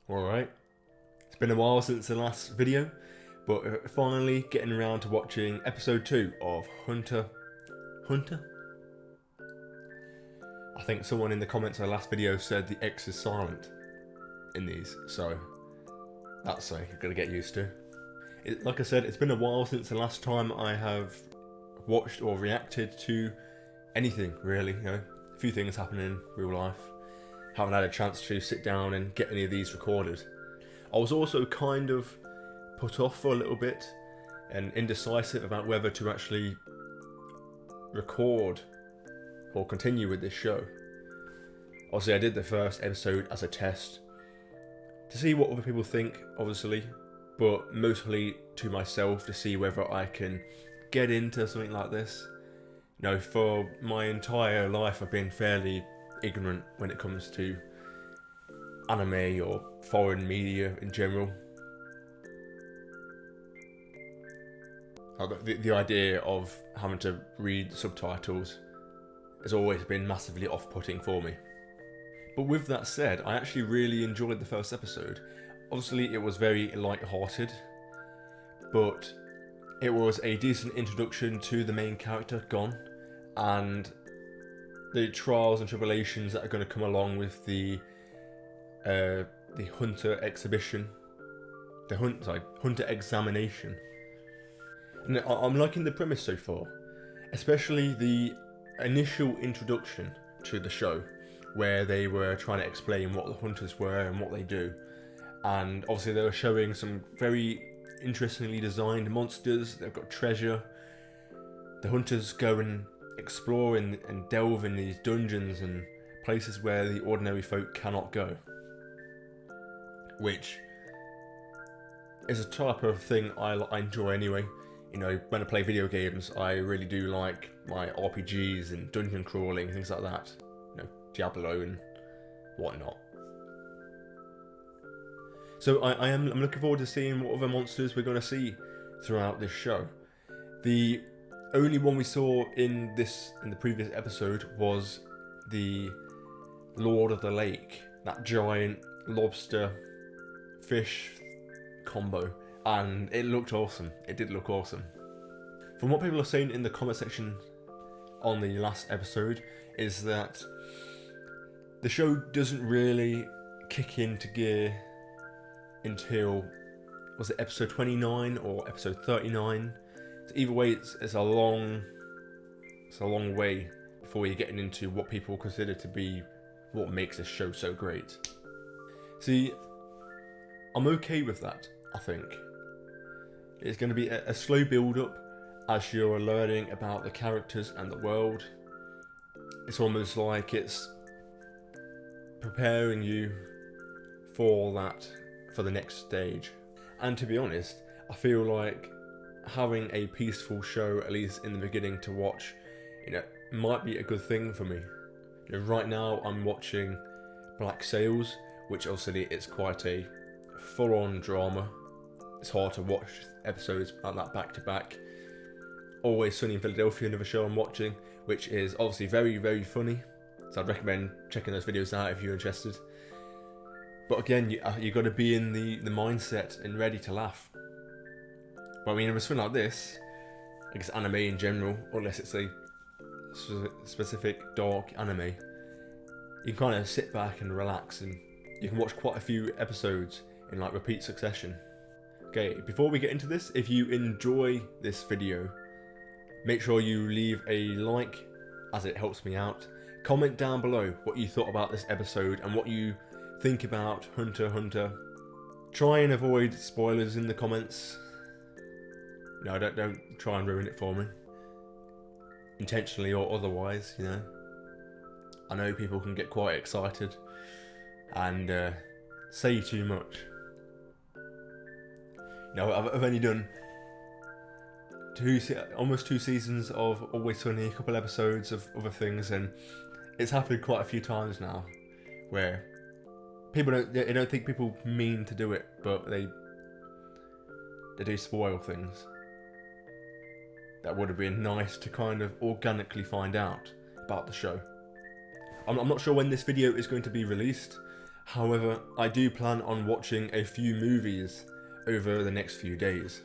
Alright, it's been a while since the last video, but finally getting around to watching episode 2 of Hunter? I think someone in the comments of the last video said the X is silent in these, so that's something you're going to get used to. Like I said, it's been a while since the last time I have watched or reacted to anything, really. You know, a few things happen in real life. Haven't had a chance to sit down and get any of these recorded. I was also kind of put off for a little bit and indecisive about whether to actually record or continue with this show. Obviously, I did the first episode as a test to see what other people think, obviously, but mostly to myself to see whether I can get into something like this. You know, for my entire life I've been fairly ignorant when it comes to anime or foreign media in general. The idea of having to read subtitles has always been massively off-putting for me. But with that said, I actually really enjoyed the first episode. Obviously it was very light-hearted, but it was a decent introduction to the main character, Gon, and the trials and tribulations that are going to come along with the Hunter exhibition, Hunter examination. And I'm liking the premise so far, especially the initial introduction to the show, where they were trying to explain what the hunters were and what they do. And obviously they were showing some very interestingly designed monsters. They've got treasure. The hunters go and explore and delve in these dungeons and places where the ordinary folk cannot go, which is a type of thing I enjoy anyway. You know, when I play video games, I really do like my RPGs and dungeon crawling, things like that. You know, Diablo and whatnot. So I'm looking forward to seeing what other monsters we're going to see throughout this show. The only one we saw in the previous episode was the Lord of the Lake, that giant lobster fish combo, and it looked awesome. It did look awesome. From what people are saying in the comment section on the last episode is that the show doesn't really kick into gear until, was it episode 29 or episode 39? So either way, it's a long way before you're getting into what people consider to be what makes this show so great. See, I'm okay with that, I think. It's going to be a slow build-up as you're learning about the characters and the world. It's almost like it's preparing you for the next stage. And to be honest, I feel like having a peaceful show, at least in the beginning, to watch, you know, might be a good thing for me. You know, right now I'm watching Black Sails, which obviously it's quite a full-on drama. It's hard to watch episodes like that back to back. Always Sunny in Philadelphia, another show I'm watching, which is obviously very, very funny. So I'd recommend checking those videos out if you're interested. But again, you got to be in the mindset and ready to laugh. But I mean, with something like this, I guess anime in general, unless it's a specific dark anime, you can kind of sit back and relax, and you can watch quite a few episodes in like repeat succession. Okay, before we get into this, if you enjoy this video, make sure you leave a like, as it helps me out. Comment down below what you thought about this episode and what you think about Hunter x Hunter. Try and avoid spoilers in the comments. No, don't try and ruin it for me, intentionally or otherwise. You know, I know people can get quite excited and say too much. No, I've only done almost 2 seasons of Always Sunny, a couple episodes of other things, and it's happened quite a few times now where people don't think people mean to do it, but they do spoil things that would have been nice to kind of organically find out about the show. I'm not sure when this video is going to be released. However, I do plan on watching a few movies over the next few days.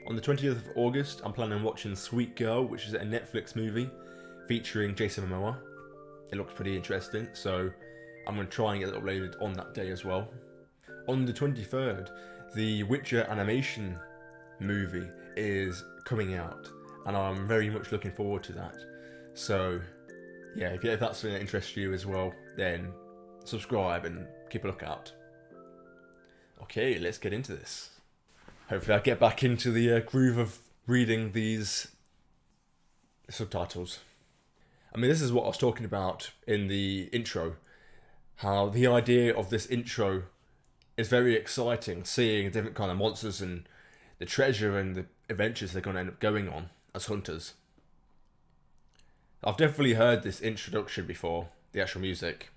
On the 20th of August, I'm planning on watching Sweet Girl, which is a Netflix movie featuring Jason Momoa. It looks pretty interesting, so I'm going to try and get it uploaded on that day as well. On the 23rd, the Witcher animation movie is coming out, and I'm very much looking forward to that. So, yeah, if that's something that interests you as well, then subscribe and keep a lookout. Okay, let's get into this. Hopefully I'll get back into the groove of reading these subtitles. I mean, this is what I was talking about in the intro. How the idea of this intro is very exciting, seeing different kind of monsters and the treasure and the adventures they're going to end up going on as hunters. I've definitely heard this introduction before, the actual music.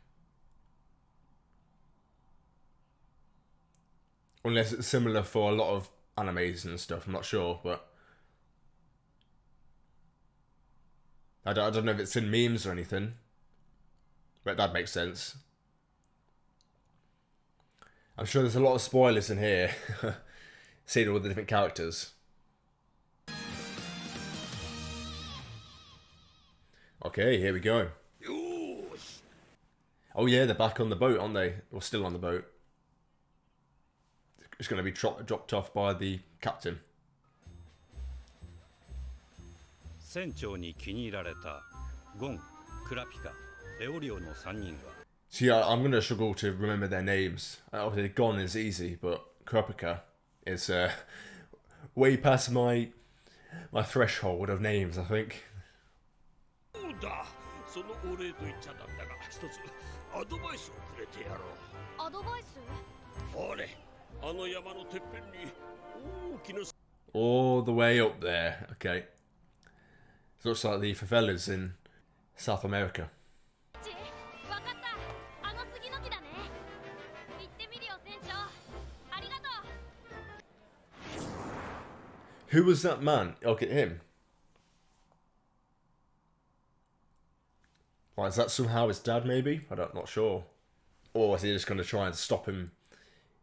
Unless it's similar for a lot of animes and stuff, I'm not sure, but I don't know if it's in memes or anything, but that makes sense. I'm sure there's a lot of spoilers in here, seeing all the different characters. Okay, here we go. Oh yeah, they're back on the boat, aren't they? Or still on the boat. It's going to be dropped off by the captain. See, I'm going to struggle to remember their names. Obviously, Gon is easy, but Kurapika is way past my threshold of names, I think. All the way up there, okay. It looks like the favelas in South America. Who was that man? Okay, him. Like, is that somehow his dad, maybe? Not sure. Or is he just going to try and stop him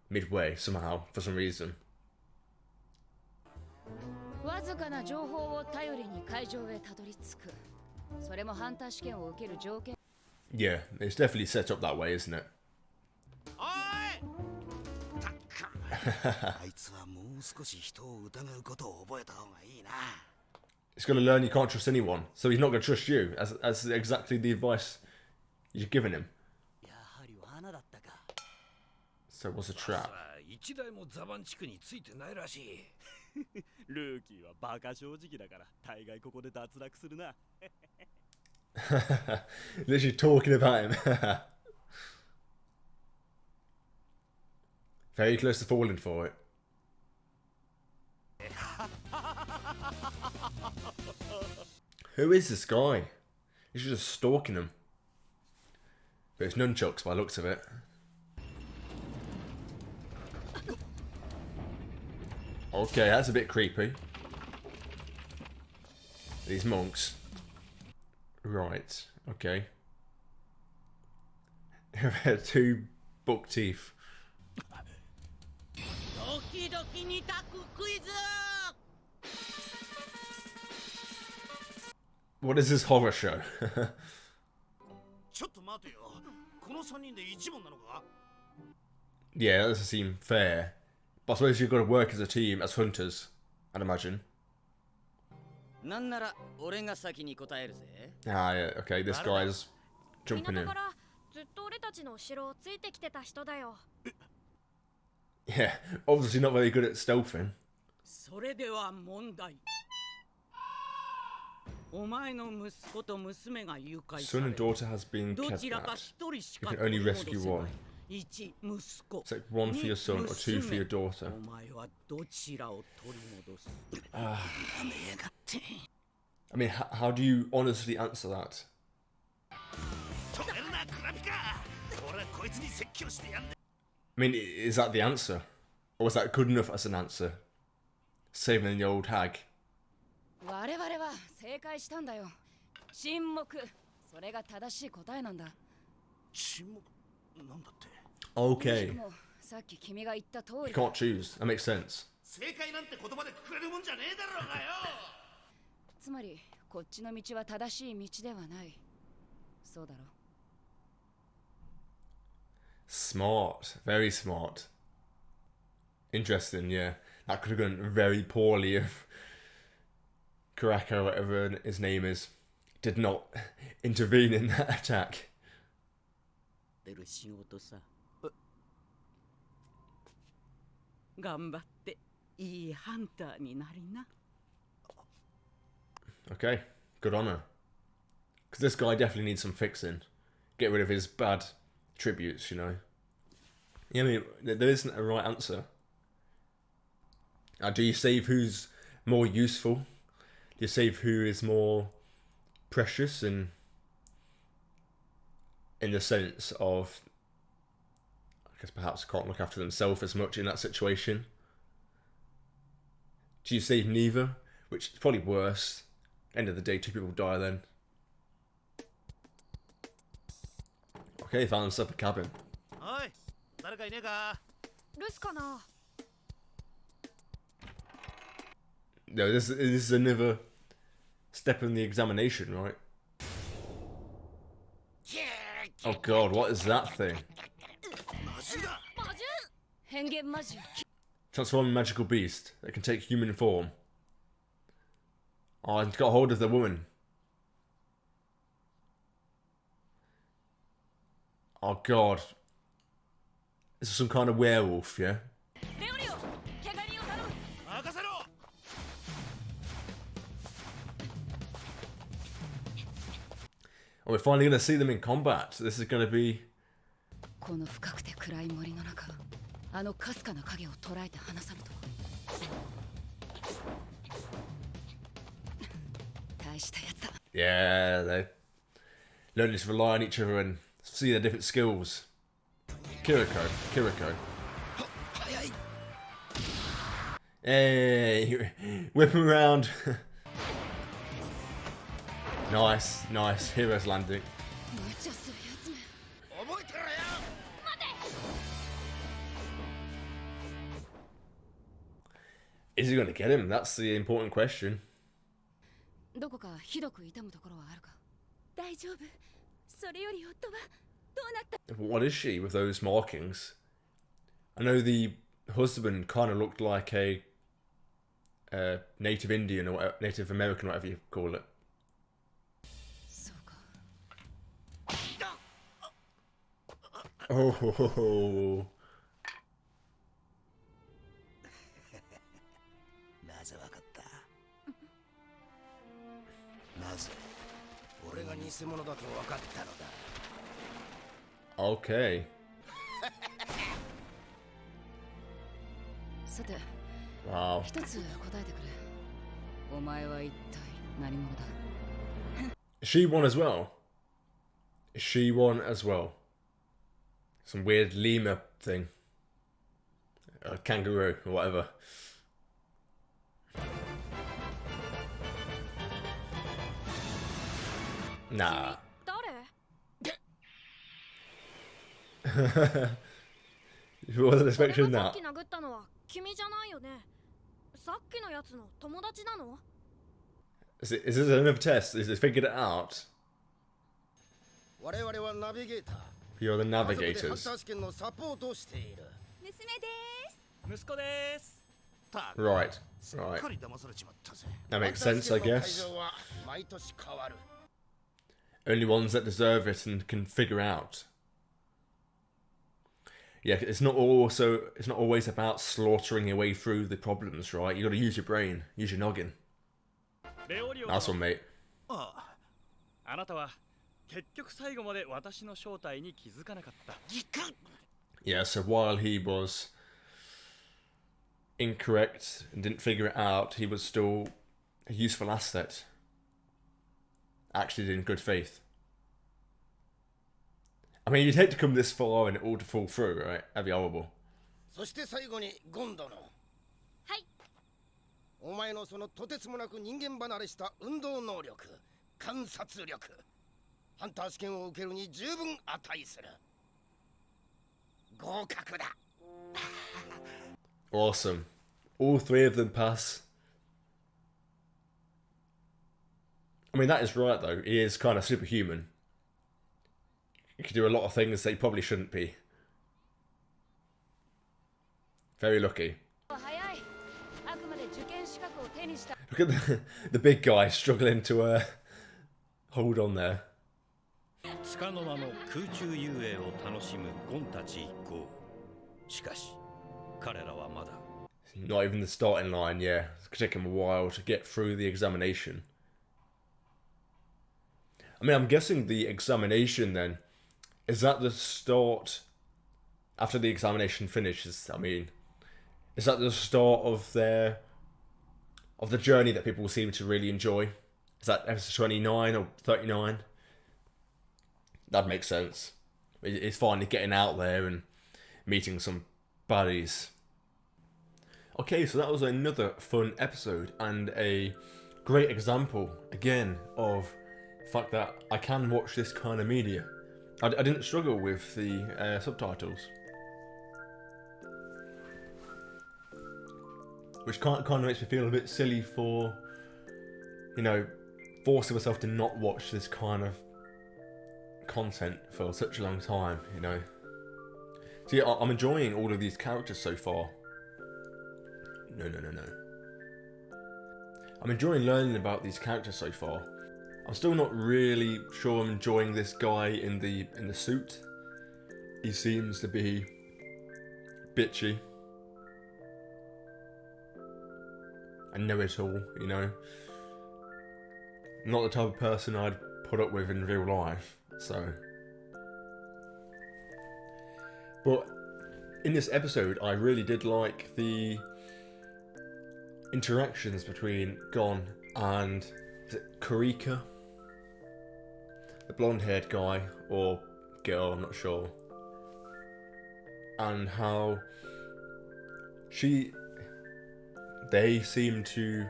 midway, somehow, for some reason? Yeah, it's definitely set up that way, isn't it? He's going to learn you can't trust anyone, so he's not going to trust you, as exactly the advice you've given him. So it was a trap. Literally talking about him. Very close to falling for it. Who is this guy? He's just stalking him. But it's nunchucks by the looks of it. Okay, that's a bit creepy. These monks. Right, okay. Two buck teeth. What is this horror show? Yeah, that doesn't seem fair. But I suppose you've got to work as a team, as hunters, I'd imagine. Ah, yeah, okay, this guy's jumping in. Yeah, obviously not very good at stealthing. Son and daughter has been kidnapped. You can only rescue one. It's like one for your son or two for your daughter. I mean, how do you honestly answer that? I mean, is that the answer? Or was that good enough as an answer? Saving the old hag. Okay. You can't choose. That makes sense. 正解なんて言葉でくくれるもんじゃねえだろうがよ。つまりこっちの道は正しい道ではない。そうだろ。Smart. Very smart. Interesting, yeah. That could have gone very poorly if Karaka, whatever his name is, did not intervene in that attack. 出る仕事さ。頑張っていいハンターになりな。 Okay, good on her. Because this guy definitely needs some fixing. Get rid of his bad tributes, you know. Yeah, I mean, there isn't a right answer. Do you save who's more useful? Do you save who is more precious in the sense of, I guess perhaps can't look after themselves as much in that situation? Do you save neither? Which is probably worse. End of the day, 2 people die then. Okay, found himself a cabin. No, this is another step in the examination, right? Oh god, what is that thing? Transforming magical beast that can take human form. Oh, he's got hold of the woman. Oh god. This is some kind of werewolf, yeah? Oh, we're finally going to see them in combat. This is going to be... Yeah, they learning to rely on each other and see their different skills. Kiriko. Hey, whip him around. Nice. Hero's landing. Is he going to get him? That's the important question. What is she with those markings? I know the husband kind of looked like a Native Indian or Native American, whatever you call it. Oh. なぜわかった？なぜ俺が偽物だとわかったのだ。 Okay. さて、 Wow. 一つ答えてくれ。お前は一体何者だ？ She won as well. She won as well. Some weird lemur thing. A kangaroo or whatever. Nah. You wasn't expecting that. Is this another test? Is it figured it out? You're the navigators. Right. That makes sense, I guess. Only ones that deserve it and can figure out. Yeah, it's not always about slaughtering your way through the problems, right? You got to use your brain, use your noggin. Nice one, mate. Yeah, so while he was incorrect and didn't figure it out, he was still a useful asset. Acted in good faith. I mean, you'd hate to come this far and it all to fall through, right? That'd be horrible. そして最後にゴン殿。はい。お前のそのとてつもなく人間離れした運動能力、観察力、ハンター試験を受けるに十分値する。合格だ。 Awesome. All three of them pass. I mean, that is right, though. He is kind of superhuman. He can do a lot of things that he probably shouldn't be. Very lucky. Look at the big guy struggling to hold on there. つかの間の空中遊泳を楽しむゴンたち一行。しかし、彼らはまだ。 Not even the starting line, yeah. It's going to take him a while to get through the examination. I mean, I'm guessing the examination then, is that the start, after the examination finishes, I mean, is that the start of the journey that people seem to really enjoy? Is that episode 29 or 39? That makes sense. It's finally getting out there and meeting some baddies. Okay, so that was another fun episode and a great example, again, of the fact that I can watch this kind of media. I didn't struggle with the subtitles. Which kind of makes me feel a bit silly for, you know, forcing myself to not watch this kind of content for such a long time, you know. See, I'm enjoying all of these characters so far. No. I'm enjoying learning about these characters so far. I'm still not really sure I'm enjoying this guy in the suit. He seems to be bitchy. And know it all, you know. Not the type of person I'd put up with in real life, so. But in this episode, I really did like the interactions between Gon and, is it Kurika? The blonde-haired guy, or girl, I'm not sure. And how they seem to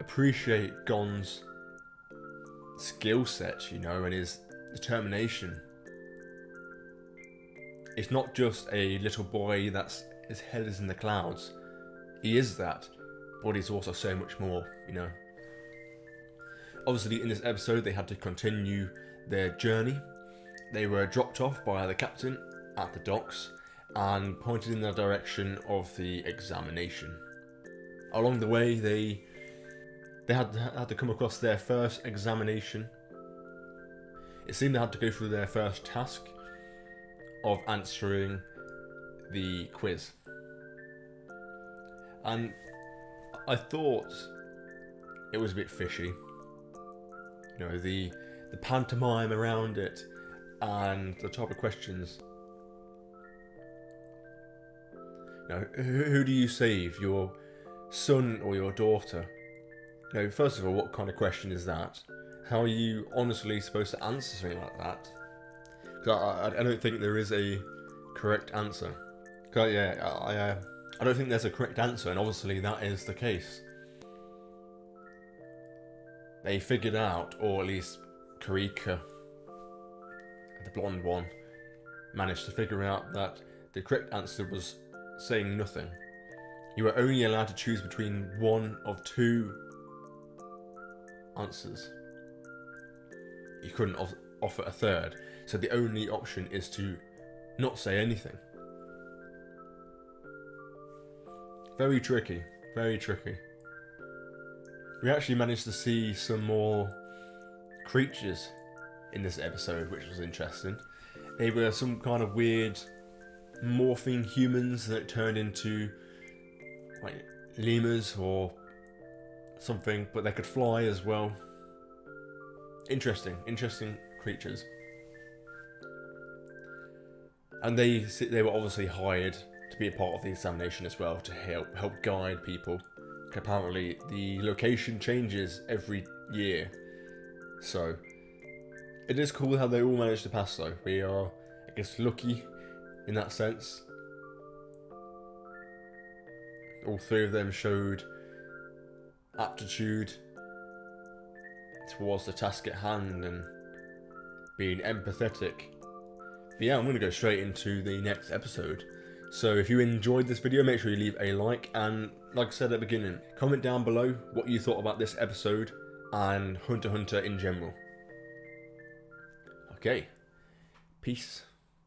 appreciate Gon's skill set, you know, and his determination. It's not just a little boy that's his head is in the clouds. He is that, but he's also so much more, you know. Obviously, in this episode, they had to continue their journey. They were dropped off by the captain at the docks and pointed in the direction of the examination. Along the way, they had to come across their first examination. It seemed they had to go through their first task of answering the quiz. And I thought it was a bit fishy. You know, the pantomime around it and the type of questions. You know, who do you save, your son or your daughter? You know, first of all, what kind of question is that? How are you honestly supposed to answer something like that? Because I don't think there is a correct answer. Cause, yeah, I don't think there's a correct answer, and obviously that is the case. They figured out, or at least Kurika, the blonde one, managed to figure out that the correct answer was saying nothing. You were only allowed to choose between one of two answers. You couldn't offer a third, so the only option is to not say anything. Very tricky, very tricky. We actually managed to see some more creatures in this episode, which was interesting. They were some kind of weird morphing humans that turned into like lemurs or something, but they could fly as well. Interesting creatures. And they were obviously hired to be a part of the examination as well, to help guide people. Apparently the location changes every year, so it is cool how they all managed to pass though. We are, I guess, lucky in that sense. All three of them showed aptitude towards the task at hand and being empathetic But yeah, I'm going to go straight into the next episode. So if you enjoyed this video, make sure you leave a like, and like I said at the beginning, comment down below what you thought about this episode and Hunter x Hunter in general. Okay, peace.